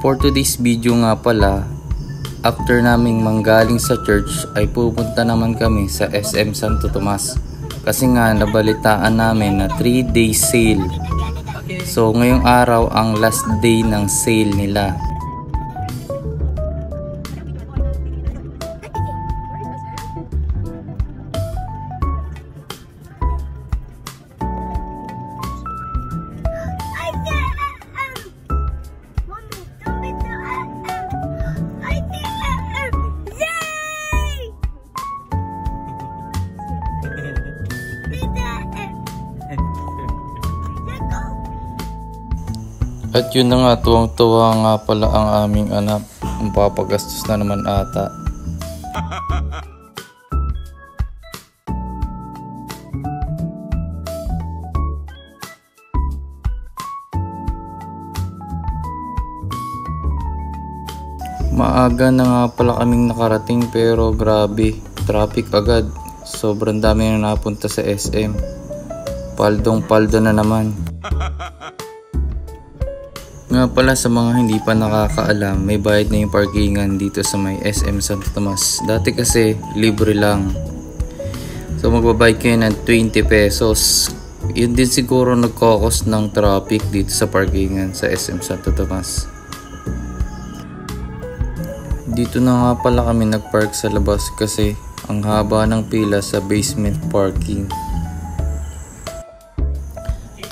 For today's video nga pala, after naming manggaling sa church ay pupunta naman kami sa SM Santo Tomas. Kasi nga nabalitaan namin na 3-day sale. So ngayong araw ang last day ng sale nila. At yun na nga, tuwang-tuwa nga pala ang aming anak. Ang papagastos na naman ata. Maaga na nga pala kaming nakarating pero grabe, traffic agad. Sobrang dami na napunta sa SM. Paldong-paldo na naman. Nga pala sa mga hindi pa nakakaalam, may bayad na yung parkingan dito sa may SM Santo Tomas. Dati kasi libre lang. So magbabayad kayo ng 20 pesos. Yun din siguro nagkakos ng traffic dito sa parkingan sa SM Santo Tomas. Dito na nga pala kami nagpark sa labas kasi ang haba ng pila sa basement parking.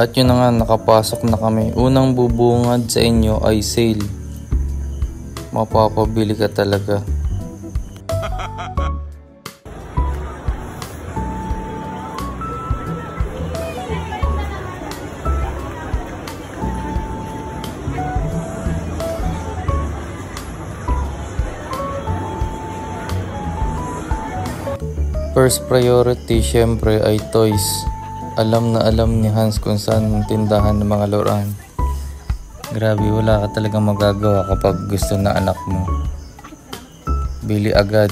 At yun na nga, nakapasok na kami. Unang bubungad sa inyo ay sale. Mapapabili ka talaga. First priority syempre ay toys. Alam na alam ni Hans kung saan ang tindahan ng mga laruan. Grabe, wala ka talagang magagawa kapag gusto na anak mo. Bili agad.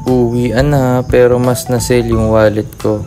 Uwian na pero mas na sale yung wallet ko.